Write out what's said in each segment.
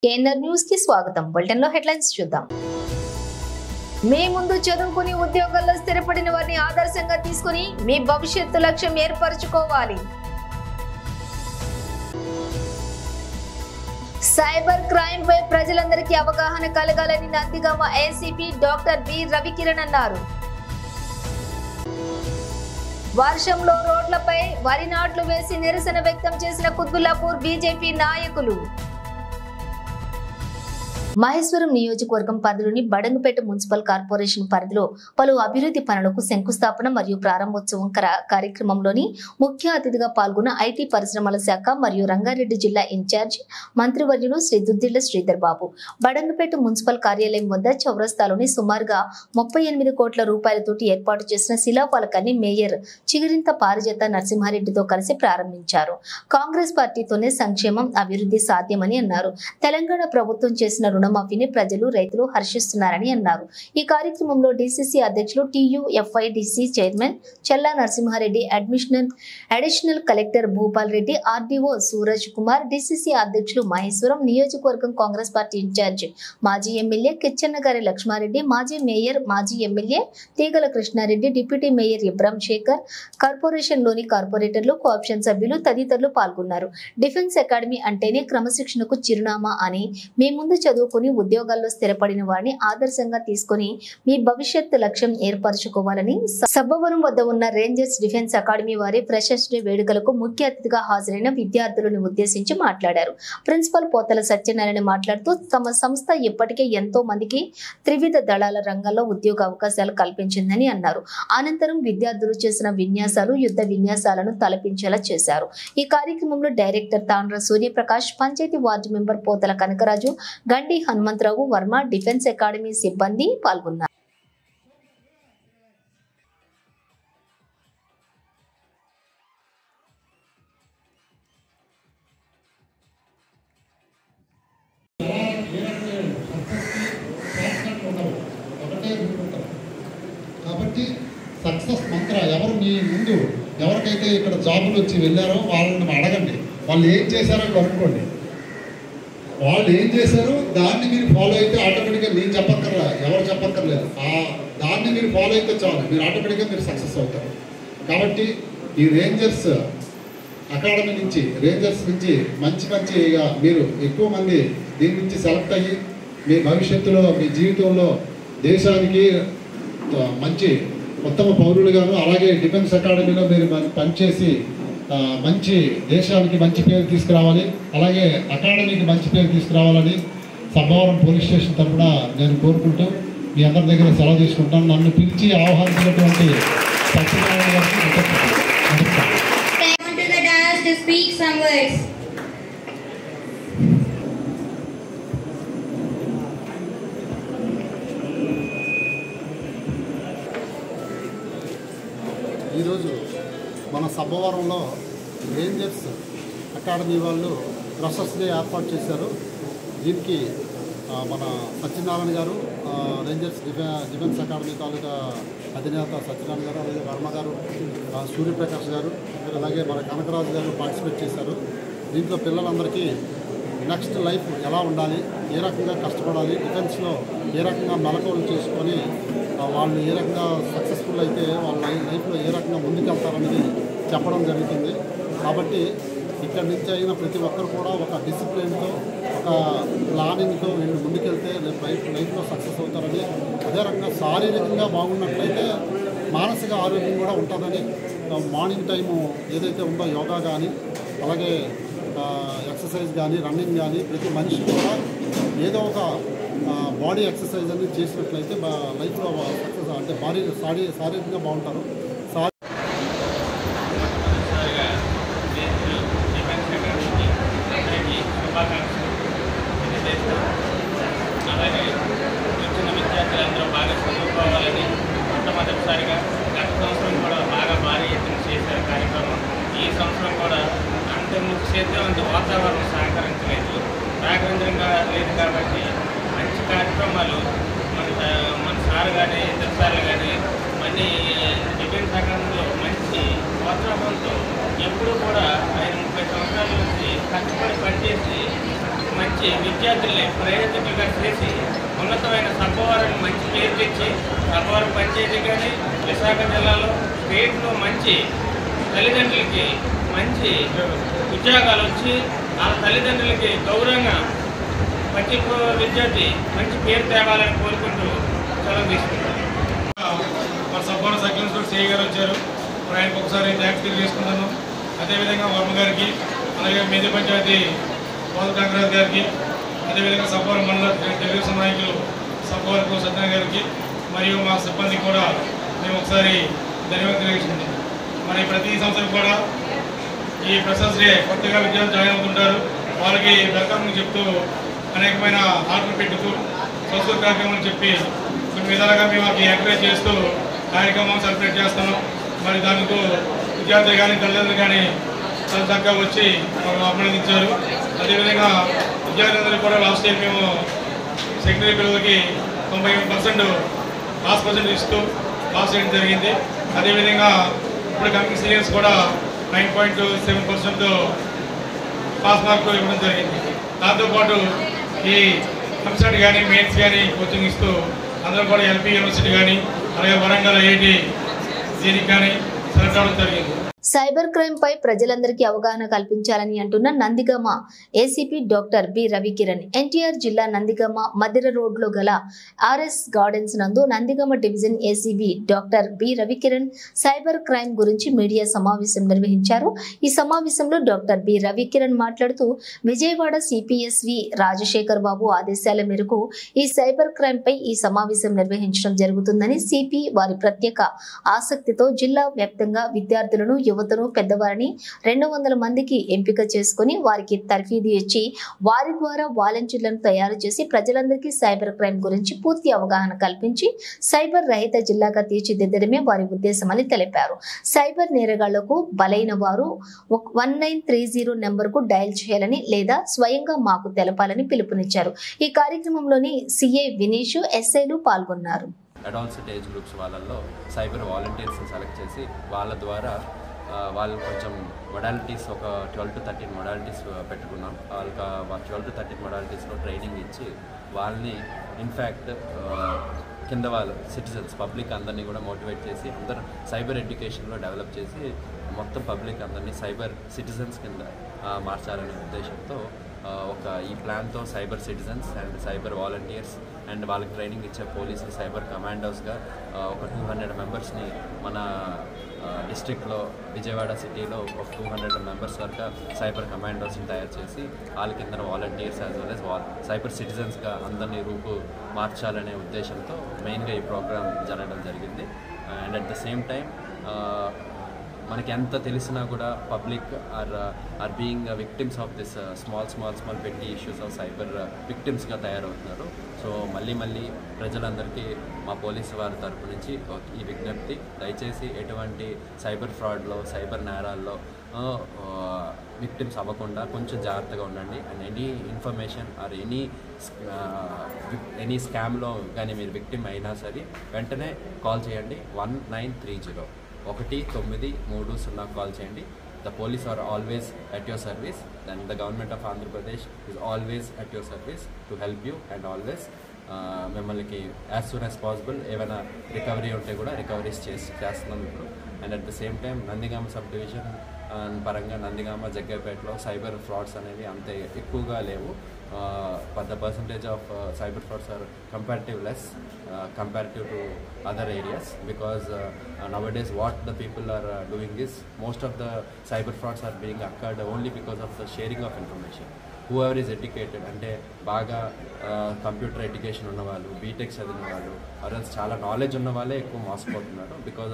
KNR news కి స్వాగతం. Bulletin లో హెడ్లైన్స్ చూద్దాం. మీ ముందు చదువుకుని ఉద్యోగాల్లో స్థిరపడిన వారిని ఆదర్శంగా తీసుకుని మీ భవిష్యత్తు లక్ష్యం ఏర్పరచుకోవాలి. సైబర్ క్రైమ్ పై ప్రజలందరికీ అవగాహన కలగాలని Nandigama ACP doctor B Ravikiran అన్నారు. వర్షంలో రోడ్లపై వరి నాట్లు వేసి నిరసన వ్యక్తం చేసిన కుత్బుల్లాపూర్ బీజేపీ నాయకులు. మహేశ్వరం నియోజకవర్గం పరిధిలోని బడంగపేట మున్సిపల్ కార్పొరేషన్ పరిధిలో పలు అభివృద్ధి పనులకు శంకుస్థాపన మరియు ప్రారంభోత్సవం కార్యక్రమంలోని ముఖ్య అతిథిగా పాల్గొన్న ఐటీ పరిశ్రమల శాఖ మరియు రంగారెడ్డి జిల్లా ఇన్ఛార్జ్ మంత్రివర్యులు శ్రీ దుద్దిళ్ల శ్రీధర్ బాబు బడంగపేట మున్సిపల్ కార్యాలయం వద్ద చౌరస్తాలోని సుమారుగా 38 కోట్ల రూపాయలతోటి ఏర్పాటు చేసిన శిలాఫలకాన్ని మేయర్ చిగురింత పారిజాత నరసింహారెడ్డితో కలిసి ప్రారంభించారు. కాంగ్రెస్ పార్టీతోనే సంక్షేమం అభివృద్ధి సాధ్యమని అన్నారు. తెలంగాణ ప్రభుత్వం చేసిన రుణమాఫీని ప్రజలు రైతులు హర్షిస్తున్నారని అన్నారు. ఈ కార్యక్రమంలో డీసీసీ అధ్యక్షులు TUFIDC chairman Chella Narasimha Reddy, additional collector Bhupal Reddy, RDO Suraj Kumar, DCC అధ్యక్షులు మహేశ్వరం, నియోజకవర్గం కాంగ్రెస్ పార్టీ ఇన్ఛార్జ్ మాజీ ఎమ్మెల్యే కిచ్చన్నగారి లక్ష్మారెడ్డి, మాజీ మేయర్, మాజీ MLA Teegala Krishna Reddy, deputy mayor Ibrahim Shekar, corporation లోని కార్పొరేటర్లు, కోఆప్షన్ సభ్యులు తదితరులు పాల్గొన్నారు. డిఫెన్స్ అకాడమీ అంటేనే క్రమశిక్షణకు చిరునామా అని, మీ ముందు చదువుకుని ఉద్యోగాల్లో స్థిరపడిన వారిని ఆదర్శంగా తీసుకుని మీ భవిష్యత్తు లక్ష్యం ఏర్పరచుకోవాలని సబ్బవరం వద్ద ఉన్న రేంజర్స్ డిఫెన్స్ అకాడమీ వారి ఫ్రెషర్స్ డే వేడుకలకు ముఖ్య అతిథిగా హాజరైన విద్యార్థులను ఉద్దేశించి మాట్లాడారు. ప్రిన్సిపల్ పోతల సత్యనారాయణ మాట్లాడుతూ తమ సంస్థ ఇప్పటికే ఎంతో మందికి త్రివిధ దళాల రంగంలో ఉద్యోగ అవకాశాలు కల్పించిందని అన్నారు. అనంతరం విద్యార్థులు చేసిన విన్యాసాలు యుద్ధ విన్యాసాలను తలపించేలా చేశారు. ఈ కార్యక్రమంలో డైరెక్టర్ తాండ్ర సూర్యప్రకాష్, పంచాయతీ వార్డు మెంబర్ పోతల కనకరాజు, గండి హనుమంతరావు వర్మ, డిఫెన్స్ అకాడమీ సిబ్బంది పాల్గొన్నారు. కాబట్టి సక్సెస్ మంత్ర ఎవరు మీ ముందు ఎవరికైతే ఇక్కడ జాబులు వచ్చి వెళ్ళారో వాళ్ళని అడగండి, వాళ్ళు ఏం చేశారో కనుక్కోండి. వాళ్ళు ఏం చేశారో దాన్ని మీరు ఫాలో అయితే ఆటోమేటిక్గా నేను చెప్పక్కర్లా, ఎవరు చెప్పక్కర్లేదు, దాన్ని మీరు ఫాలో అయితే చాలు, మీరు ఆటోమేటిక్గా మీరు సక్సెస్ అవుతారు. కాబట్టి ఈ రేంజర్స్ అకాడమీ నుంచి మంచిగా మీరు ఎక్కువ మంది దీని నుంచి సెలెక్ట్ అయ్యి మీ భవిష్యత్తులో మీ జీవితంలో దేశానికి మంచి ఉత్తమ పౌరులుగాను, అలాగే డిఫెన్స్ అకాడమీలో మీరు పనిచేసి మంచి దేశానికి మంచి పేరు తీసుకురావాలి, అలాగే అకాడమీకి మంచి పేరు తీసుకురావాలని సబ్బవరం పోలీస్ స్టేషన్ తరఫున నేను కోరుకుంటూ మీ అందరి దగ్గర సెలవు తీసుకుంటాను. నన్ను పిలిచి ఆహ్వానించినటువంటి సత్యనారాయణ గారికి ఈరోజు మన సబ్బవరంలో రేంజర్స్ అకాడమీ వాళ్ళు ఫ్రెషర్స్ డే ఏర్పాటు చేశారు. దీనికి మన సత్యనారాయణ గారు, రేంజర్స్ డిఫెన్స్ అకాడమీ తాలూకా అధినేత సత్యనారాయణ గారు, అలాగే వర్మ గారు, సూర్యప్రకాష్ గారు, అలాగే మన కనకరాజు గారు పార్టిసిపేట్ చేశారు. దీంట్లో పిల్లలందరికీ నెక్స్ట్ లైఫ్ ఎలా ఉండాలి, ఏ రకంగా కష్టపడాలి, డిఫెన్స్లో ఏ రకంగా మెలకువలు చేసుకొని వాళ్ళు ఏ రకంగా సక్సెస్ఫుల్ అయితే వాళ్ళ లైఫ్లో ఏ రకంగా ముందుకెళ్తారనేది చెప్పడం జరుగుతుంది. కాబట్టి ఇక్కడి నుంచి అయిన ప్రతి ఒక్కరు కూడా ఒక డిసిప్లిన్తో, ఒక ప్లానింగ్తో వీళ్ళు ముందుకెళ్తే లైఫ్లో సక్సెస్ అవుతారని, అదే రకంగా శారీరకంగా బాగున్నట్లయితే మానసిక ఆరోగ్యం కూడా ఉంటుందని, మార్నింగ్ టైము ఏదైతే ఉందో యోగా కానీ, అలాగే ఎక్సర్సైజ్ కానీ, రన్నింగ్ కానీ ప్రతి మనిషి కూడా ఏదో ఒక బాడీ ఎక్సర్సైజ్ అనేది చేసినట్లయితే లైఫ్లో సక్సెస్ అంటే శారీరకంగా బాగుంటారు. అలాగే వచ్చిన విద్యార్థులందరూ బాగా చదువుకోవాలని మొట్టమొదటిసారిగా గత సంవత్సరం కూడా బాగా భారీ ఎత్తున చేశారు కార్యక్రమం. ఈ సంవత్సరం కూడా అంతకుముందు చేద్దామంత వాతావరణం సహకరించగా లేదు కాబట్టి మంచి కార్యక్రమాలు మన సార్ కానీ ఇతర సార్లు కానీ మళ్ళీ డిఫెన్స్ అకాడమీలో మంచి వాతావరణంతో ఎప్పుడూ కూడా ఆయన 30 సంవత్సరాల నుంచి కష్టపడి పనిచేసి మంచి విద్యార్థుల్ని ప్రయోజకులుగా చేసి ఉన్నతమైన సబ్బవరాన్ని మంచి పేరు తెచ్చి సబ్బవరం పంచాయతీ కానీ విశాఖ జిల్లాలో స్టేట్లో మంచి తల్లిదండ్రులకి మంచి ఉద్యోగాలు వచ్చి ఆ తల్లిదండ్రులకి గౌరవంగా ప్రతి విద్యార్థి మంచి పేరు తేవాలని కోరుకుంటూ సెలవు తీసుకుంటాం. మా సబ్బవరం సర్కిల్ ఇన్స్పెక్టర్ సిఐ గారు వచ్చారు. ఆయనకు ఒకసారి థ్యాంక్స్ తెలియజేసుకుంటాను. అదేవిధంగా వర్మ గారికి, అలాగే మేజర్ పంచాయతీ పోల్ కాంగ్రెస్ గారికి, అదేవిధంగా సబ్బవరం మండల తెలుగుదేశం నాయకులు సబ్బవరపు సత్యనారాయణ గారికి మరియు మా సిబ్బందికి కూడా మేము ఒకసారి ధన్యవాదాలు తెలియజేసుకుంటాం. మరి ప్రతి సంవత్సరం కూడా ఈ ఫ్రెషర్స్ డే కొత్తగా విద్యార్థులు జాయిన్ అవుతుంటారు. వాళ్ళకి వెల్కమ్ చెప్తూ అనేకమైన ఆటలు పెట్టుతూ సంస్కృతి కార్యక్రమాలు చెప్పి కొన్ని విధాలుగా మేము వాళ్ళకి ఎంకరేజ్ చేస్తూ కార్యక్రమం సెలబ్రేట్ చేస్తున్నాం. మరి దానికి విద్యార్థులు కానీ తల్లిదండ్రులు కానీ చాలా చక్కగా వచ్చి మనం అభినందించారు. అదేవిధంగా విద్యార్థులందరూ కూడా లాస్ట్ ఇయర్ మేము సెకండరీ పిల్లలకి 98% పాస్ పర్సెంట్ ఇస్తూ పాస్ చేయడం జరిగింది. అదేవిధంగా ఇప్పుడు కమింగ్ సీనియర్స్ కూడా 9.7% పాస్ మార్కులు ఇవ్వడం జరిగింది. దాంతోపాటు ఈ ఎంసెట్ కానీ మెయిన్స్ కానీ కోచింగ్ ఇస్తూ అందరూ కూడా ఎల్పీ యూనివర్సిటీ కానీ అలాగే వరంగల్ ఐఐటి దీనికి కానీ సెలెక్ట్ అవ్వడం జరిగింది. సైబర్ క్రైమ్ పై ప్రజలందరికీ అవగాహన కల్పించాలని అంటున్న Nandigama ACP doctor B Ravikiran NTR జిల్లా నందిగామ మదిర రోడ్ లో గల ఆర్ఎస్ గార్డెన్స్ నందు Nandigama division ACB doctor B Ravikiran cyber crime గురించి మీడియా సమావేశం నిర్వహించారు. ఈ సమావేశంలో డాక్టర్ బి రవికిరణ్ మాట్లాడుతూ విజయవాడ సిపిఎస్వి రాజశేఖర్ బాబు ఆదేశాల మేరకు ఈ సైబర్ క్రైమ్ పై ఈ సమావేశం నిర్వహించడం జరుగుతుందని సిపి వారి ప్రత్యేక ఆసక్తితో జిల్లా వ్యాప్తంగా విద్యార్థులను యువతను పెద్దవారిని 200 మందికి ఎంపిక చేసుకుని వారికి తర్ఫీదు ఇచ్చి వారి ద్వారా వాలంటీర్లను తయారు చేసి ప్రజలందరికీ సైబర్ క్రైమ్ గురించి పూర్తి అవగాహన కల్పించి సైబర్ రహిత జిల్లాగా తీర్చిదిద్దడమే వారి ఉద్దేశమని తెలిపారు. సైబర్ నేరగాళ్లకు బలైన వారు 1930 నెంబర్కు డయల్ చేయాలని లేదా స్వయంగా మాకు తెలపాలని పిలుపునిచ్చారు. ఈ కార్యక్రమంలోని సిఐ వినీష్ ఎస్ఐలు పాల్గొన్నారు. అడాల్సెట్ ఏజ్ గ్రూప్స్ వాళ్ళల్లో సైబర్ వాలంటీర్స్ని సెలెక్ట్ చేసి వాళ్ళ ద్వారా వాళ్ళు కొంచెం మొడాలిటీస్ ఒక 12 to 13 మొడాలిటీస్ పెట్టుకున్నాం. వాళ్ళకి 12 to 13 మొడాలిటీస్లో ట్రైనింగ్ ఇచ్చి వాళ్ళని ఇన్ఫ్యాక్ట్ కింద వాళ్ళు సిటిజన్స్ పబ్లిక్ అందరినీ కూడా మోటివేట్ చేసి అందరూ సైబర్ ఎడ్యుకేషన్లో డెవలప్ చేసి మొత్తం పబ్లిక్ అందరినీ సైబర్ సిటిజన్స్ కింద మార్చాలనే ఉద్దేశంతో ఈ ప్లాన్తో cyber citizens and cyber volunteers and వాళ్ళకి ట్రైనింగ్ ఇచ్చే పోలీసులు సైబర్ కమాండోస్గా ఒక 200 మెంబర్స్ని మన డిస్ట్రిక్ట్లో విజయవాడ సిటీలో ఒక 200 మెంబర్స్ వరకు సైబర్ కమాండోస్ని తయారు చేసి వాళ్ళ కింద volunteers as well as cyber సిటిజన్స్గా అందరినీ రూపు మార్చాలనే ఉద్దేశంతో మెయిన్గా ఈ ప్రోగ్రామ్ జరగడం జరిగింది. And at the same time మనకి ఎంత తెలిసినా కూడా public are being victims of this small petty issues of cyber విక్టిమ్స్గా తయారవుతున్నారు. సో మళ్ళీ ప్రజలందరికీ మా పోలీసు వారి తరపు నుంచి ఈ విజ్ఞప్తి, దయచేసి ఎటువంటి సైబర్ ఫ్రాడ్లో సైబర్ నేరాల్లో విక్టిమ్స్ అవ్వకుండా కొంచెం జాగ్రత్తగా ఉండండి. And any information or any స్కామ్లో కానీ మీరు విక్టిమ్ అయినా సరే వెంటనే కాల్ చేయండి. 1930 1930 కాల్ చేయండి. The police are always at your service. Then the government of Andhra Pradesh is always at your service to help you and always మిమ్మల్ని as soon as possible ఏమైనా రికవరీ ఉంటే కూడా recoveries చేస్తున్నాం ఇప్పుడు. And at the same time Nandigama sub division పరంగా Nandigama జగ్గైపేటలో cyber frauds అనేవి అంత ఎక్కువగా లేవు. But the percentage of cyber frauds are comparative to other areas because nowadays what the people are doing is most of the cyber frauds are being occurred only because of the sharing of information. Whoever is educated అంటే బాగా computer education ఉన్నవాళ్ళు, BTech చదివిన వాళ్ళు, అరల్స్ చాలా knowledge ఉన్న వాళ్ళే ఎక్కువ మోసపోతున్నారు because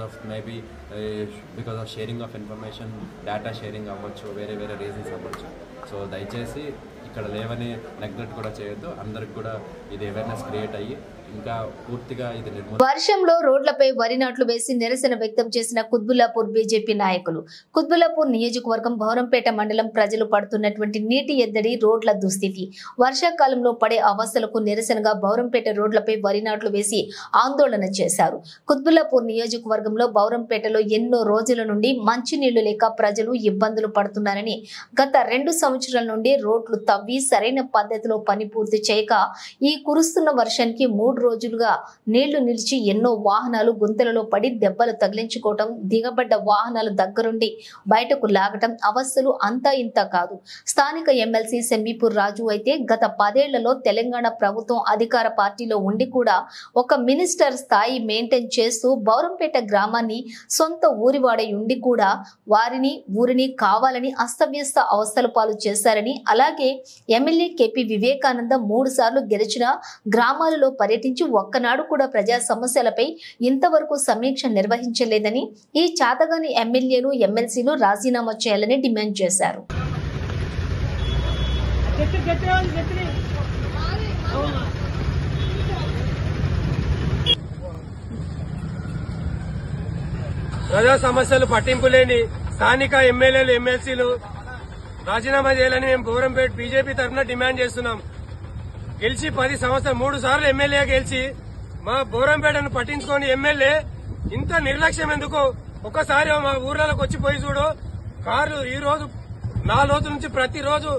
of sharing of information, data sharing అవ్వచ్చు, వేరే రీజన్స్ అవ్వచ్చు. సో దయచేసి ఇక్కడ లేవని నెగ్లెక్ట్ కూడా చేయొద్దు. అందరికి కూడా ఇది అవేర్నెస్ క్రియేట్ అయ్యి ఇంకా పూర్తిగా ఇది వర్షంలో రోడ్లపై వరి నాట్లు వేసి నిరసన వ్యక్తం చేసిన కుత్బుల్లాపూర్ బీజేపీ నాయకులు. కుత్బుల్లాపూర్ నియోజకవర్గం భవరంపేట మండలం ప్రజలు పడుతున్నటువంటి నీటి ఎద్దడి, రోడ్ల దుస్థితి, వర్షాకాలంలో పడే అవస్థలకు నిరసనగా భవరంపేట రోడ్లపై వరి నాట్లు వేసి ఆందోళన చేశారు. కుత్బుల్లాపూర్ నియోజకవర్గంలో భవరంపేటలో ఎన్నో రోజుల నుండి మంచినీళ్లు లేక ప్రజలు ఇబ్బందులు పడుతున్నారని, గత 2 సంవత్సరాల నుండి రోడ్లు తవ్వి సరైన పద్ధతిలో పని పూర్తి చేయక ఈ కురుస్తున్న వర్షానికి 3 రోజులుగా నీళ్లు నిలిచి ఎన్నో వాహనాలు గుంతలలో పడి దెబ్బలు తగిలించుకోవటం, దిగబడ్డ వాహనాలు దగ్గరుండి బయటకు లాగటం అవస్థలు అంతా ఇంత కాదు. స్థానిక ఎమ్మెల్సీ సెంబీపూర్ రాజు అయితే గత 10 ఏళ్లలో తెలంగాణ ప్రభుత్వం అధికార పార్టీలో ఉండి కూడా ఒక మినిస్టర్ స్థాయి మెయింటైన్ చేస్తూ బౌరంపేట గ్రామాన్ని సొంత ఊరివాడై ఉండి కూడా ఊరిని కావాలని అస్తవ్యస్త అవస్థల పాలు చేశారని, అలాగే ఎమ్మెల్యే కేపీ వివేకానంద 3 సార్లు గెలిచిన గ్రామాలలో పర్యటించి ఒక్కనాడు కూడా ప్రజా సమస్యలపై ఇంతవరకు సమీక్ష నిర్వహించలేదని, ఈ చాతగాని ఎమ్మెల్యేలు ఎమ్మెల్సీలు రాజీనామా చేయాలని డిమాండ్ చేశారు. ప్రజా సమస్యలు పట్టింపు లేని స్థానిక ఎమ్మెల్యేలు ఎమ్మెల్సీలు రాజీనామా చేయాలని మేము బోరంపేట బీజేపీ తరఫున డిమాండ్ చేస్తున్నాం. గెలిచి 10 సంవత్సరాలు 3 సార్లు ఎమ్మెల్యే గెలిచి మా బోరంపేటను పట్టించుకొని ఎమ్మెల్యే ఇంత నిర్లక్ష్యం ఎందుకు? ఒక్కసారి మా ఊర్లలోకి వచ్చిపోయి చూడు. కార్లు ఈ రోజు 4 రోజుల నుంచి ప్రతిరోజు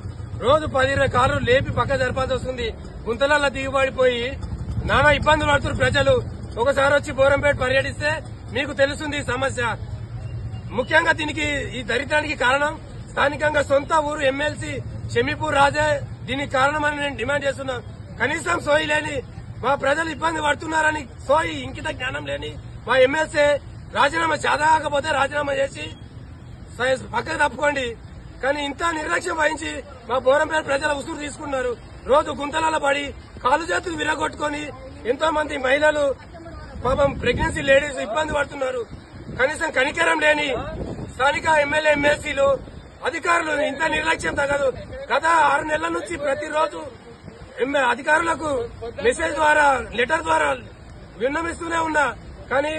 10 కార్లు లేపి పక్క జరపాల్సి వస్తుంది. గుంతలలో దిగుబడిపోయి నానా ఇబ్బందులు పడుతున్నారు ప్రజలు. ఒకసారి వచ్చి బోరంపేట పర్యటిస్తే మీకు తెలుస్తుంది ఈ సమస్య. ముఖ్యంగా దీనికి ఈ దరిద్రానికి కారణం స్థానికంగా సొంత ఊరు ఎమ్మెల్సీ షమీపూర్ రాజే దీనికి కారణమని నేను డిమాండ్ చేస్తున్నా. కనీసం సోయి లేని మా ప్రజలు ఇబ్బంది పడుతున్నారని సోయి ఇంకిత జ్ఞానం లేని మా ఎమ్మెల్సీ రాజీనామా చేదకపోతే రాజీనామా చేసి పక్కకు తప్పుకోండి. కానీ ఇంత నిర్లక్ష్యం వహించి మా బోరంపేట ప్రజల ఉసురు తీసుకున్నారు. రోజు గుంతలలో పడి కాలు చేతులు విరగొట్టుకుని ఎంతో మంది మహిళలు పాపం ప్రెగ్నెన్సీ లేడీస్ ఇబ్బంది పడుతున్నారు. కనీసం కనికరం లేని స్థానిక ఎమ్మెల్యే ఎమ్మెల్సీలు అధికారులు ఇంత నిర్లక్ష్యం తగదు. గత 6 నెలల నుంచి ప్రతిరోజు అధికారులకు మెసేజ్ ద్వారా లెటర్ ద్వారా విన్నవిస్తూనే ఉన్నా, కానీ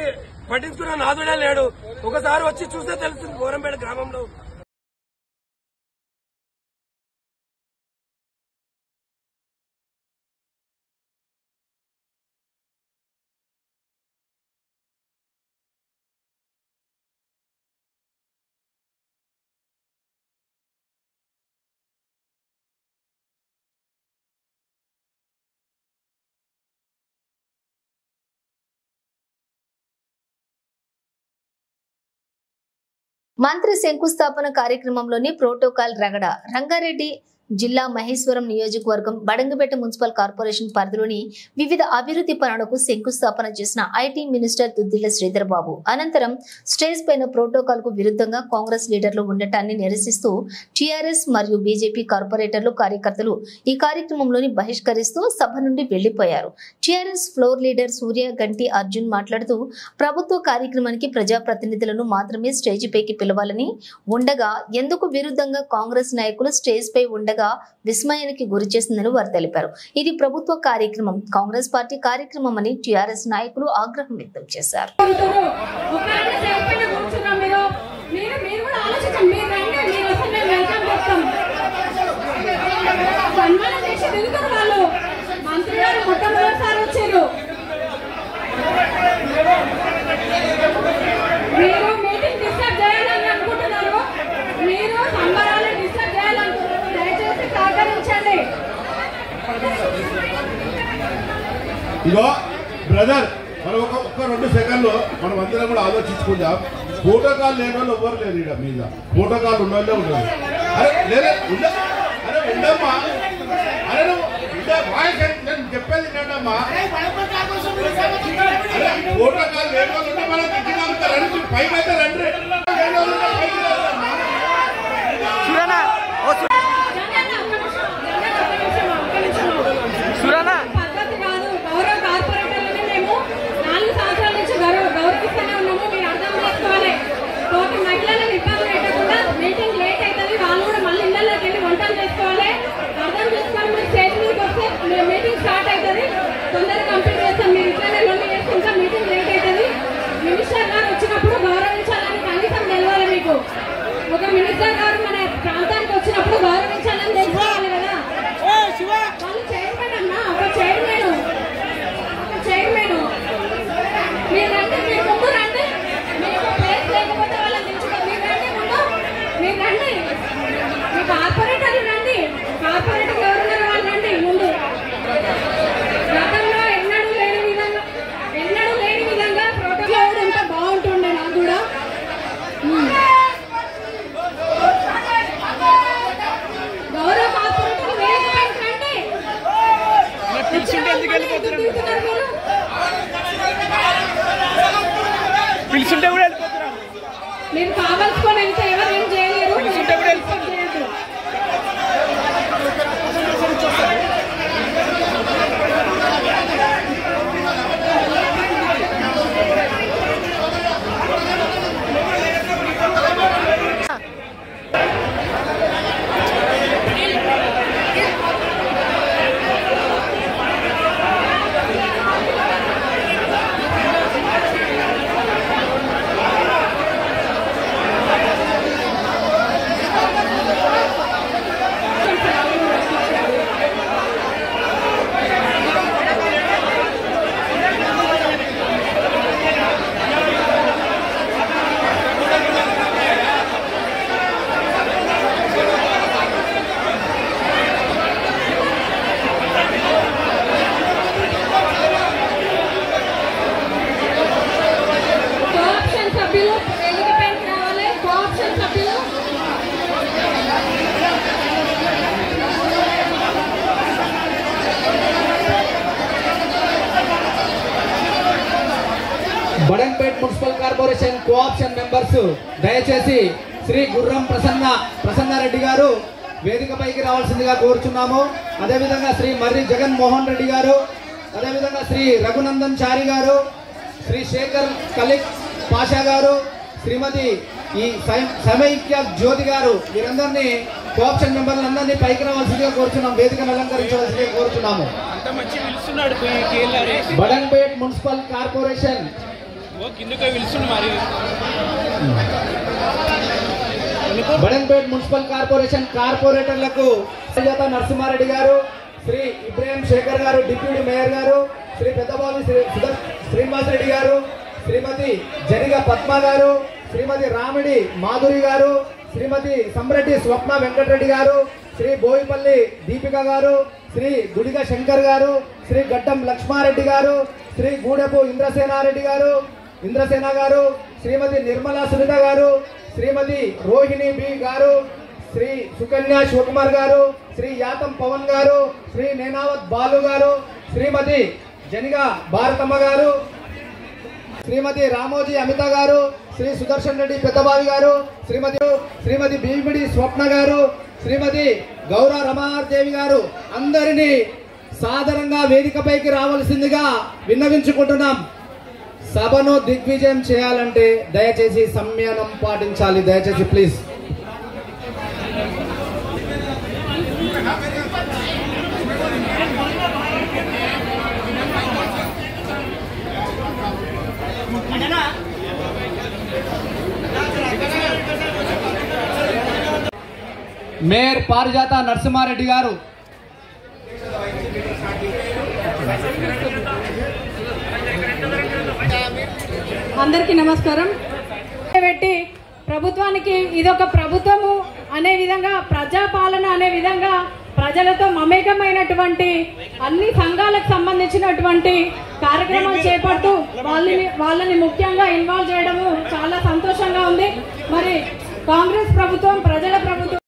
పట్టించుకున్న నాదుడే లేడు. ఒకసారి వచ్చి చూస్తే తెలుస్తుంది బోరంపేట గ్రామంలో. మంత్రి శంకుస్థాపన కార్యక్రమంలోని ప్రోటోకాల్ రగడ రంగారెడ్డి జిల్లా మహేశ్వరం నియోజకవర్గం బడంగపేట మున్సిపల్ కార్పొరేషన్ పరిధిలోని వివిధ అభివృద్ధి పనులకు శంకుస్థాపన చేసిన ఐటీ మినిస్టర్ దుద్దిళ్ల శ్రీధర్ బాబు అనంతరం స్టేజ్ పైన ప్రోటోకాల్ కు విరుద్ధంగా కాంగ్రెస్ లీడర్లు ఉండటాన్ని నిరసిస్తూ టీఆర్ఎస్ మరియు బీజేపీ కార్పొరేటర్లు కార్యకర్తలు ఈ కార్యక్రమంలోని బహిష్కరిస్తూ సభ నుండి వెళ్లిపోయారు. టీఆర్ఎస్ ఫ్లోర్ లీడర్ సూర్య గంటి అర్జున్ మాట్లాడుతూ ప్రభుత్వ కార్యక్రమానికి ప్రజాప్రతినిధులను మాత్రమే స్టేజ్ పైకి పిలవాలని ఉండగా ఎందుకు విరుద్ధంగా కాంగ్రెస్ నాయకులు స్టేజ్ పై ఉండగా విస్మయానికి గురి చేసిందని వారు తెలిపారు. ఇది ప్రభుత్వ కార్యక్రమం, కాంగ్రెస్ పార్టీ కార్యక్రమం అని టీఆర్ఎస్ నాయకులు ఆగ్రహం వ్యక్తం చేశారు. ఇగో బ్రదర్, మనం ఒక్క 2 సెకండ్లు మనం అందరం కూడా ఆలోచించుకుందాం. ప్రోటోకాల్ లేని వాళ్ళు ఎవ్వరు లేరు ఇక్కడ మీద. ప్రోటోకాల్ ఉన్న వాళ్ళే ఉండదు. అరే లేదా అరే ఉండమ్మా, అరే వాయిస్ నేను చెప్పేది ఏంటమ్మా, అరే ప్రోటోకాల్ లేని వాళ్ళు ఉంటే మనం దిగినాక రండి, పైకి అయితే రండి. మీటింగ్ స్టార్ట్ అవుతుంది, తొందరగా కంప్లీట్ చేస్తాం. మీరు ఇట్లనే లోన్లు చేసుకుంటా మీటింగ్ లేట్ అవుతుంది. మినిస్టర్ గారు వచ్చినప్పుడు గౌరవించాలని కనీసం తెలవాలి మీకు. పిలుచుంటే ఎందుకు వెళ్ళిపోతున్నారు? పిలుచుంటే కూడా వెళ్ళిపోతున్నారు. మీరు కావాల్సుకొని వెళ్తే ఎవరు ఏం చేయలేరు. పిలుచుంటే కూడా వెళ్ళిపోతున్నారు. Badampet municipal corporation cooption members దయచేసి శ్రీ గుర్రం ప్రసన్నారెడ్డి గారు వేదికపైకి రావాల్సిందిగా కోరుచున్నాము. అదేవిధంగా శ్రీ మర్రి జగన్మోహన్ రెడ్డి గారు, అదేవిధంగా శ్రీ రఘునందన్ చారి గారు, శ్రీ శేఖర్ కలిక్ పాషా గారు, శ్రీమతి ఈ సమైక్య జ్యోతి గారు, వీరందరినీ కోఆప్షన్ మెంబర్లందరినీ పైకి రావాల్సిందిగా కోరుచున్నాం, వేదికను అలంకరించవలసిందిగా కోరుచున్నాము. Badangpet municipal corporation Badangpet municipal corporation కార్పొరేటర్లకు నరసింహారెడ్డి గారు, శ్రీ ఇబ్రాహిం శేఖర్ గారు డిప్యూటీ మేయర్ గారు, శ్రీ పెద్దబాబు శ్రీనివాసరెడ్డి గారు, శ్రీమతి జనిగ పద్మ గారు, శ్రీమతి రామిడి మాధురి గారు, శ్రీమతి సంరెడ్డి స్వప్న వెంకటరెడ్డి గారు, శ్రీ బోయిపల్లి దీపిక గారు, శ్రీ గుడిగ శంకర్ గారు, శ్రీ గడ్డం లక్ష్మారెడ్డి గారు, శ్రీ గూడెపు ఇంద్రసేన గారు, శ్రీమతి నిర్మలా సునీత గారు, శ్రీమతి రోహిణి బి గారు, శ్రీ సుకన్య శివకుమార్ గారు, శ్రీ యాతం పవన్ గారు, శ్రీ నేనావత్ బాలు గారు, శ్రీమతి జనిగా భారతమ్మ గారు, శ్రీమతి రామోజీ అమిత గారు, శ్రీ సుదర్శన్ రెడ్డి పెద్దబావి గారు, శ్రీమతి భీమిడి స్వప్న గారు, శ్రీమతి గౌర రమాదేవి గారు అందరినీ సాదరంగా వేదికపైకి రావాల్సిందిగా విన్నవించుకుంటున్నాం. సభను దిగ్విజయం చేయాలంటే దయచేసి సంయమనం పాటించాలి. దయచేసి ప్లీజ్. మేయర్ పారిజాత నరసింహారెడ్డి గారు. అందరికీ నమస్కారం. పెట్టి ప్రభుత్వానికి ఇదొక ప్రభుత్వము అనే విధంగా, ప్రజాపాలన అనే విధంగా ప్రజలతో మమేకమైనటువంటి అన్ని సంఘాలకు సంబంధించినటువంటి కార్యక్రమాలు చేపడుతూ వాళ్ళని ముఖ్యంగా ఇన్వాల్వ్ చేయడము చాలా సంతోషంగా ఉంది. మరి కాంగ్రెస్ ప్రభుత్వం ప్రజల ప్రభుత్వం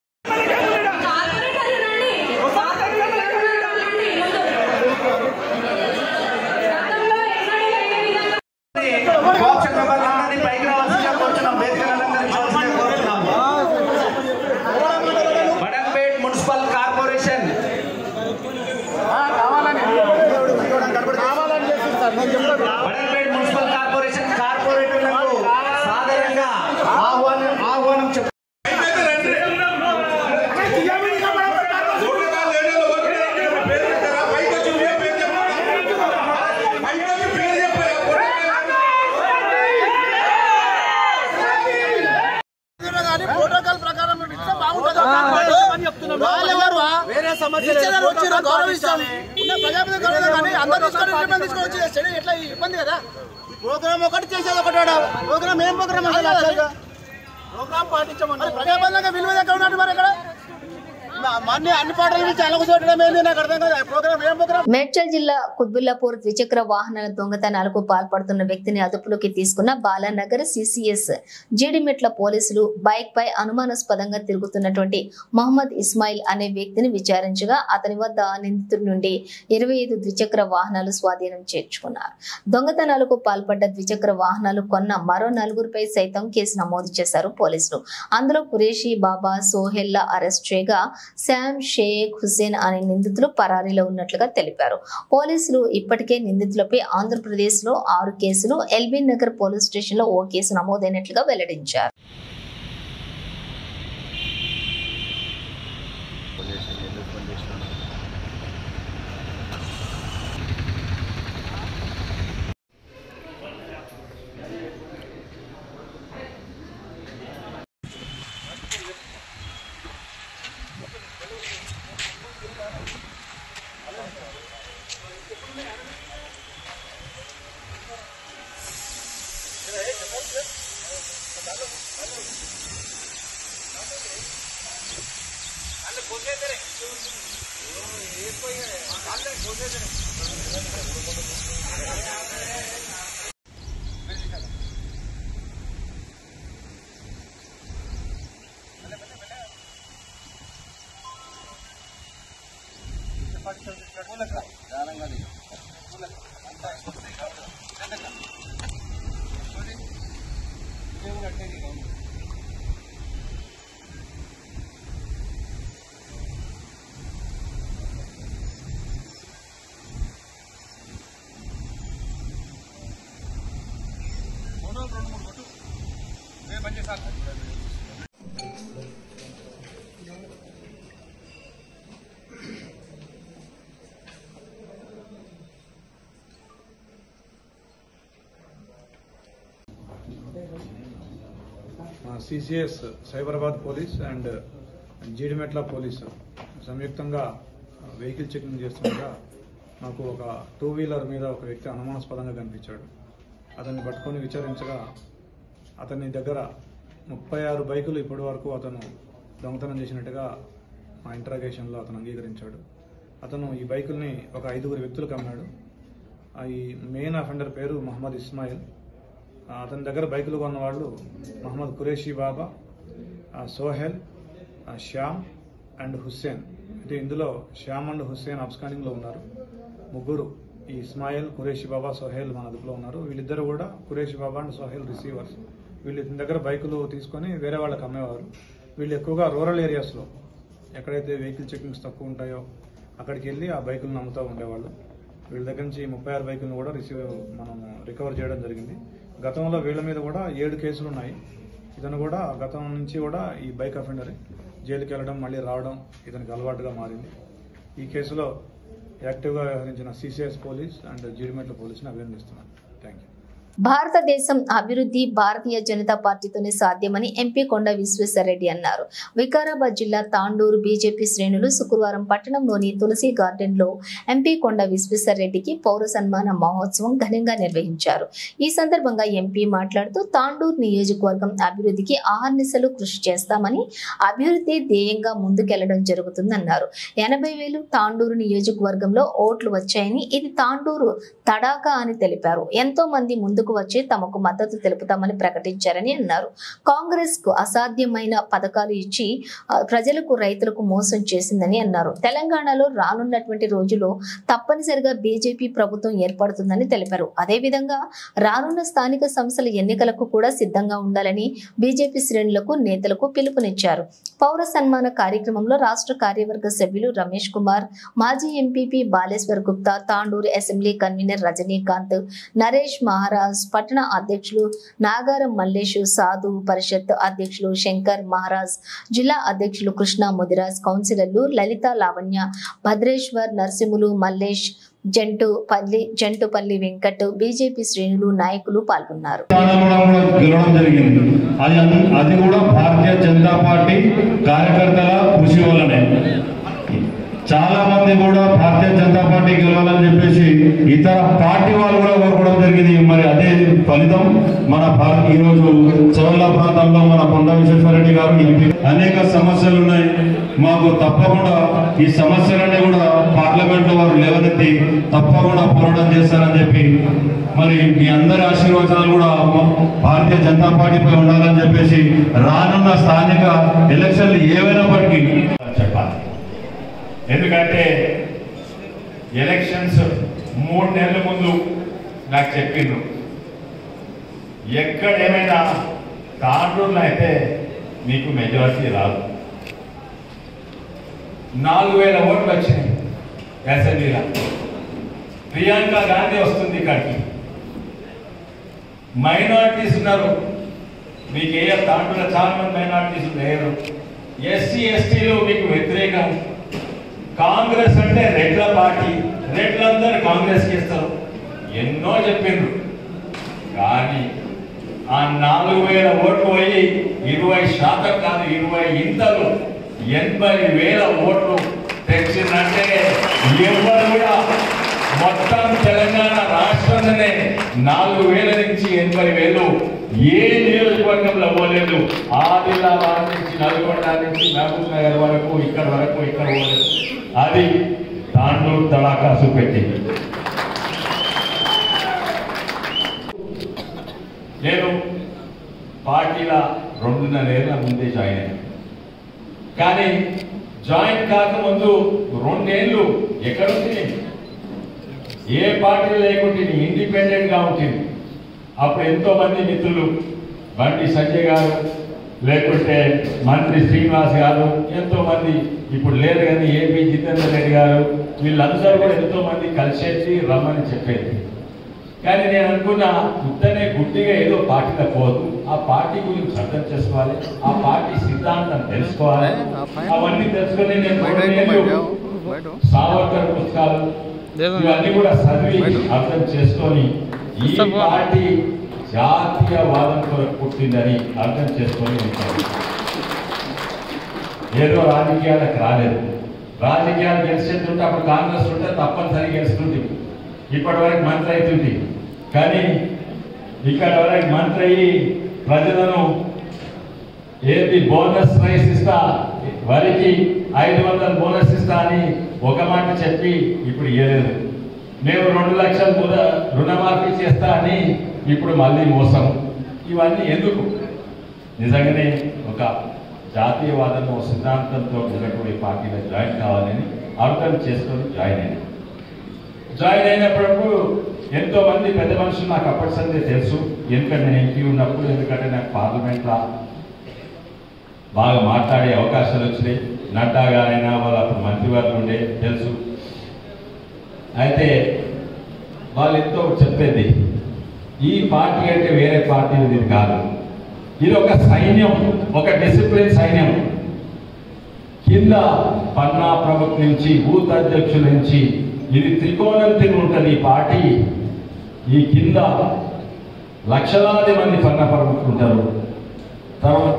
Badangpet municipal corporation Badangpet municipal corporation కార్పొరేటర్లకు సాధారణంగా ఆహ్వానం చెప్పారు. ప్రోటోకాల్ ప్రకారం వేరే సమస్యలు గౌరవిస్తాం. ప్రజాప్రతినిధి గౌరవం కానీ అందరూ తీసుకొని ఎట్లా ఇబ్బంది కదా. ప్రోగ్రామ్ ఒకటి చేసేది ఒకటి, ప్రోగ్రామ్ ఏం ప్రోగ్రామ్ ప్రోగ్రామ్ పాటించమని ప్రజాబంధంగా విలువ ఎక్కడ ఉన్నట్టు మరి ఇక్కడ అన్ని పాటల నుంచి అలగొట్టడం ఏంది నాకు అర్థం కాదు. ప్రోగ్రామ్ ఏం ప్రోగ్రామ్? మేడ్చల్ జిల్లా కుత్బుల్లాపూర్ ద్విచక్ర వాహనాల దొంగతనాలకు పాల్పడుతున్న వ్యక్తిని అదుపులోకి తీసుకున్న బాలానగర్ సిసిఎస్ జీడిమెట్ల పోలీసులు బైక్ పై అనుమానాస్పదంగా తిరుగుతున్నటువంటి మహమ్మద్ ఇస్మాయిల్ అనే వ్యక్తిని విచారించగా అతని వద్ద నిందితుడి నుండి 25 ద్విచక్ర వాహనాలు స్వాధీనం చేసుకున్నారు. దొంగతనాలకు పాల్పడ్డ ద్విచక్ర వాహనాలు కొన్న మరో 4గురిపై సైతం కేసు నమోదు చేశారు పోలీసులు. అందులో ఖురేషీ బాబా, సోహెల్లా అరెస్ట్ చేయగా శామ్, షేక్ హుసేన్ అనే నిందితులు పరారీలో ఉన్నట్లుగా తెలిపారు. పోలీసులు ఇప్పటికే నిందితులపై ఆంధ్రప్రదేశ్ లో 6 కేసులు, ఎల్బీ నగర్ పోలీస్ స్టేషన్ లో ఓ కేసు నమోదైనట్లుగా వెల్లడించారు. CCS Cyberabad police and Jeedimetla police సంయుక్తంగా వెహికల్ చెకింగ్ చేస్తుండగా నాకు ఒక 2 వీలర్ మీద ఒక వ్యక్తి అనుమానాస్పదంగా కనిపించాడు. అతన్ని పట్టుకొని విచారించగా అతని దగ్గర 36 బైకులు ఇప్పటి వరకు అతను దొంగతనం చేసినట్టుగా మా ఇంటరాగేషన్లో అతను అంగీకరించాడు. అతను ఈ బైకుల్ని ఒక 5గురు వ్యక్తులకు అమ్మాడు. ఈ మెయిన్ అఫెండర్ పేరు మహమ్మద్ ఇస్మాయిల్. అతని దగ్గర బైకులు కొన్న వాళ్ళు మహమ్మద్ ఖురేషీ బాబా, సోహెల్, శ్యామ్ అండ్ హుస్సేన్. అంటే ఇందులో శ్యామ్ అండ్ హుస్సేన్ అబ్స్కాండింగ్లో ఉన్నారు. 3 ఈ ఇస్మాయిల్, ఖురేషీ బాబా, సోహెల్ మన అదుపులో ఉన్నారు. వీళ్ళిద్దరు కూడా ఖురేషీ బాబా అండ్ సోహెల్ రిసీవర్స్. వీళ్ళు ఇతని దగ్గర బైకులు తీసుకొని వేరే వాళ్ళకి అమ్మేవారు. వీళ్ళు ఎక్కువగా రూరల్ ఏరియాస్లో ఎక్కడైతే వెహికల్ చెకింగ్స్ తక్కువ ఉంటాయో అక్కడికి వెళ్ళి ఆ బైకులను అమ్ముతూ ఉండేవాళ్ళు. వీళ్ళ దగ్గర నుంచి 36 బైకులను కూడా మనం రికవర్ చేయడం జరిగింది. గతంలో వీళ్ళ మీద కూడా 7 కేసులు ఉన్నాయి. ఇతను కూడా గతం నుంచి కూడా ఈ బైక్ అఫెండర్ జైలుకి వెళ్ళడం మళ్ళీ రావడం ఇతనికి అలవాటుగా మారింది. ఈ కేసులో యాక్టివ్గా వ్యవహరించిన సిసిఎస్ పోలీస్ అండ్ జీడిమెట్ల పోలీసుని అభినందిస్తున్నాను. Thank you. భారతదేశం అభివృద్ధి భారతీయ జనతా పార్టీతోనే సాధ్యమని ఎంపీ కొండ విశ్వేశ్వరరెడ్డి అన్నారు. వికారాబాద్ జిల్లా తాండూరు బీజేపీ శ్రేణులు శుక్రవారం పట్టణంలోని తులసి గార్డెన్ లో ఎంపీ కొండ విశ్వేశ్వరరెడ్డికి పౌర సన్మాన మహోత్సవం ఘనంగా నిర్వహించారు. ఈ సందర్భంగా ఎంపీ మాట్లాడుతూ తాండూరు నియోజకవర్గం అభివృద్ధికి ఆహర్నిశలు కృషి చేస్తామని, అభివృద్ధి ధ్యేయంగా ముందుకెళ్లడం జరుగుతుందన్నారు. 80,000 తాండూరు నియోజకవర్గంలో ఓట్లు వచ్చాయని, ఇది తాండూరు తడాకా అని తెలిపారు. ఎంతో మంది ముందుకు వచ్చి తమకు మద్దతు తెలుపుతామని ప్రకటించారని అన్నారు. కాంగ్రెస్ కు అసాధ్యమైన పథకాలు ఇచ్చి ప్రజలకు, రైతులకు మోసం చేసిందని అన్నారు. తెలంగాణలో రానున్నటువంటి రోజుల్లో తప్పనిసరిగా బీజేపీ ప్రభుత్వం ఏర్పడుతుందని తెలిపారు. అదేవిధంగా రానున్న స్థానిక సంస్థల ఎన్నికలకు కూడా సిద్ధంగా ఉండాలని బీజేపీ శ్రేణులకు, నేతలకు పిలుపునిచ్చారు. పౌర సన్మాన కార్యక్రమంలో రాష్ట్ర కార్యవర్గ సభ్యులు రమేష్ కుమార్, మాజీ MPP Baleshwar Gupta, Tandur assembly convener Rajinikanth, Naresh Maharaj, పట్టణ అధ్యక్షులు నాగారం మల్లేష్, సాధు పరిషత్ అధ్యక్షులు శంకర్ మహారాజ్, జిల్లా అధ్యక్షులు కృష్ణ ముదిరాజ్, కౌన్సిలర్లు లలిత, లావణ్య, భద్రేశ్వర్, నరసింహులు, మల్లేష్, జంటుపల్లి వెంకట్, బీజేపీ శ్రేణులు, నాయకులు పాల్గొన్నారు. అది కూడా భారతీయ జనతా పార్టీ కార్యకర్తల కృషి వల్లనే. చాలా మంది కూడా భారతీయ జనతా పార్టీ గెలవాలని చెప్పేసి ఇతర పార్టీ వాళ్ళు కూడా కోరుకోవడం జరిగింది. మరి అదే ఫలితం మన ఈ రోజు చౌల్ల ప్రాంతంలో మన కొండ విశ్వేశ్వరరెడ్డి గారు ఎంపీ. అనేక సమస్యలు ఉన్నాయి. మాకు తప్పకుండా ఈ సమస్యలన్నీ కూడా పార్లమెంట్లో వారు లేవనెత్తి తప్పకుండా పోరాటం చేస్తారని చెప్పి మరి మీ అందరి ఆశీర్వచనాలు కూడా భారతీయ జనతా పార్టీపై ఉండాలని చెప్పేసి రానున్న స్థానిక ఎలక్షన్లు ఏవైనప్పటికీ చెప్పాలి. ఎందుకంటే ఎలక్షన్స్ 3 నెలల ముందు నాకు చెప్పిండ్రు ఎక్కడేమైనా తాండ్రుల్లో అయితే మీకు మెజారిటీ రాదు. 4000 ఓట్లు వచ్చినాయి అసెంబ్లీలో. ప్రియాంక గాంధీ వస్తుంది ఇక్కడికి. మైనారిటీస్ ఉన్నారు, మీకు ఏ తాండ్రులో చాలా మంది మైనారిటీస్ లేరు. ఎస్సీ ఎస్టీలు మీకు వ్యతిరేకం. కాంగ్రెస్ అంటే రెడ్ల పార్టీ, రెడ్లందరూ కాంగ్రెస్కి ఇస్తారు ఎన్నో చెప్పిండ్రు. కానీ ఆ 4000 ఓట్లు పోయి 20% కాదు 20 ఇంతలు 80,000 ఓట్లు తెచ్చిందంటే ఎవరు కూడా మొత్తం తెలంగాణ రాష్ట్రంలోనే 4,000 నుంచి 80,000 ఏ నియోజకవర్గంలో పోలేదు. ఆదిలాబాద్ నుంచి నల్గొండ నుంచి మహబూబ్ నగర్ వరకు ఇక్కడ పోలేదు. అది తాండూరు తడాకా చూపెట్టింది. నేను పార్టీల 2.5 ఏళ్ళ ముందే జాయిన్ అయ్యాను. కానీ జాయిన్ కాకముందు 2 ఏళ్ళు ఎక్కడుంటుంది, ఏ పార్టీ లేకుంటుంది, ఇండిపెండెంట్గా ఉంటుంది. అప్పుడు ఎంతో మంది మిత్రులు, బండి సంజయ్ గారు, లేకుంటే మంత్రి శ్రీనివాస్ గారు, ఎంతో మంది ఇప్పుడు లేరు కానీ ఏపీ జితేందర్ రెడ్డి గారు, వీళ్ళందరూ కూడా ఎంతో మంది కలిసేసి రమ్మని చెప్పేది. కానీ నేను అనుకున్నా ఉత్తనే గుడ్డిగా ఏదో పార్టీలో పోదు, ఆ పార్టీ గురించి అర్థం చేసుకోవాలి, ఆ పార్టీ సిద్ధాంతం తెలుసుకోవాలి. అవన్నీ తెలుసుకొని నేను సావర్కర్ పుస్తకాలు ఇవన్నీ కూడా చదివి అర్థం చేసుకొని ఈ పార్టీ జాతీయవాదం కొరకు పుట్టిందని అర్థం చేసుకొని ఉంటాను. ఏదో రాజకీయాలకు రాలేదు. రాజకీయాలు గెలిచేస్తుంటే అప్పుడు కాంగ్రెస్ ఉంటే తప్పనిసరి గెలుస్తుంది. ఇప్పటి వరకు మంత్రి అవుతుంది. కానీ ఇక్కడ వరకు మంత్రి అయ్యి ప్రజలను ఏది బోనస్ రైస్ ఇస్తా, వరికి 500 బోనస్ ఇస్తా అని ఒక మాట చెప్పి ఇప్పుడు ఇవ్వలేదు. మేము 2 లక్షల రుణమాఫీ చేస్తా అని ఇప్పుడు మళ్ళీ మోసం. ఇవన్నీ ఎందుకు? నిజంగానే ఒక జాతీయవాదం సిద్ధాంతంతో ఉన్నటువంటి పార్టీలో జాయిన్ కావాలని అర్థం చేసుకొని జాయిన్ అయ్యాను. జాయిన్ అయినప్పుడు ఎంతో మంది పెద్ద మనుషులు నాకు అప్పటి సందే తెలుసు. ఎందుకంటే నేను ఎంపీ ఉన్నప్పుడు, ఎందుకంటే నాకు పార్లమెంట్లో బాగా మాట్లాడే అవకాశాలు వచ్చినాయి. నడ్డా గారైనా వాళ్ళు అప్పుడు మంత్రివర్గం ఉండే తెలుసు. అయితే వాళ్ళు ఎంతో చెప్పేది, ఈ పార్టీ అంటే వేరే పార్టీ ఇది కాదు, ఇది ఒక సైన్యం, ఒక డిసిప్లిన్ సైన్యం. కింద పన్నా ప్రభుత్వం నుంచి బూత్ అధ్యక్షుల నుంచి ఇది త్రికోణం తిని ఉంటుంది ఈ పార్టీ. ఈ కింద లక్షలాది మంది పన్నా ప్రభుత్వం ఉంటారు. తర్వాత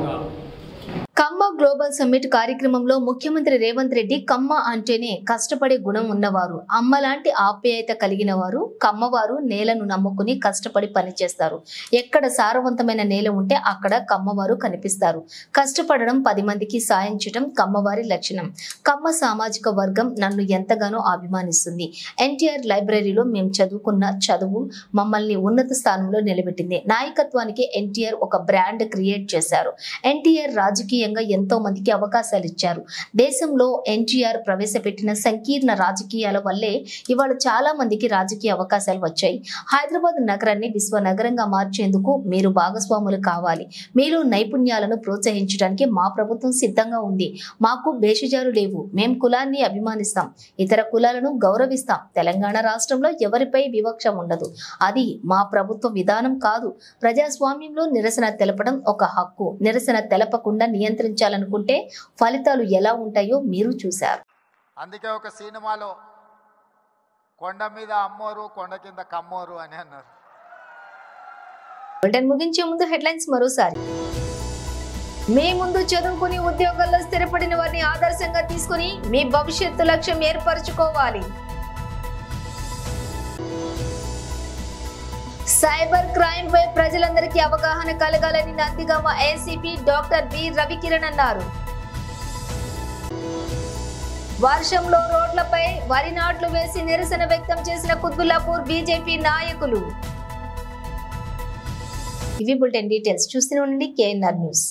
కమ్మ గ్లోబల్ సమ్మిట్ కార్యక్రమంలో ముఖ్యమంత్రి రేవంత్ రెడ్డి కమ్మ అంటేనే కష్టపడే గుణం ఉన్నవారు, అమ్మలాంటి ఆప్యాయత కలిగిన వారు, కమ్మవారు నేలను నమ్ముకుని కష్టపడి పనిచేస్తారు. ఎక్కడ సారవంతమైన నేల ఉంటే అక్కడ కమ్మవారు కనిపిస్తారు. కష్టపడడం, 10 మందికి సాయం చేయడం కమ్మవారి లక్షణం. కమ్మ సామాజిక వర్గం నన్ను ఎంతగానో అభిమానిస్తుంది. ఎన్టీఆర్ లైబ్రరీలో మేము చదువుకున్న చదువు మమ్మల్ని ఉన్నత స్థానంలో నిలబెట్టింది. నాయకత్వానికి ఎన్టీఆర్ ఒక బ్రాండ్ క్రియేట్ చేశారు. ఎన్టీఆర్ రాజకీయంగా ఎంతో మందికి అవకాశాలు ఇచ్చారు. దేశంలో ఎన్టీఆర్ ప్రవేశపెట్టిన సంకీర్ణ రాజకీయాల వల్లే ఇవాళ చాలా మందికి రాజకీయ అవకాశాలు వచ్చాయి. హైదరాబాద్ నగరాన్ని విశ్వ నగరంగా మార్చేందుకు మీరు భాగస్వాములు కావాలి. మీలో నైపుణ్యాలను ప్రోత్సహించడానికి మా ప్రభుత్వం సిద్ధంగా ఉంది. మాకు బేషజాలు లేవు. మేం కులాన్ని అభిమానిస్తాం, ఇతర కులాలను గౌరవిస్తాం. తెలంగాణ రాష్ట్రంలో ఎవరిపై వివక్ష ఉండదు. అది మా ప్రభుత్వ విధానం కాదు. ప్రజాస్వామ్యంలో నిరసన తెలపడం ఒక హక్కు. నిరసన తెలపకుండా నియంత్రించాలనుకుంటే ఫలితాలు ఎలా ఉంటాయో మీరు చూశారు. అందుకే ఒక సినిమాలో కొండ మీద అమ్మోరు, కొండ కింద కమ్మోరు అని అన్నారు. బులెటిన్ ముగించే ముందు హెడ్లైన్స్ మరోసారి. మీ ముందు చదువుకుని ఉద్యోగాల్లో స్థిరపడిన వారిని ఆదర్శంగా తీసుకుని మీ భవిష్యత్తు లక్ష్యం ఏర్పరచుకోవాలి. సైబర్ క్రైమ్ పై ప్రజలందరికీ అవగాహన కలగాలని Nandigama ACP doctor B Ravikiran అన్నారు. వర్షంలో రోడ్లపై వరి నాట్లు వేసి నిరసన వ్యక్తం చేసిన కుత్బుల్లాపూర్ బీజేపీ నాయకులు. ఇవి బులెటిన్ డీటెయిల్స్. చూస్తూనే ఉండండి KNR న్యూస్.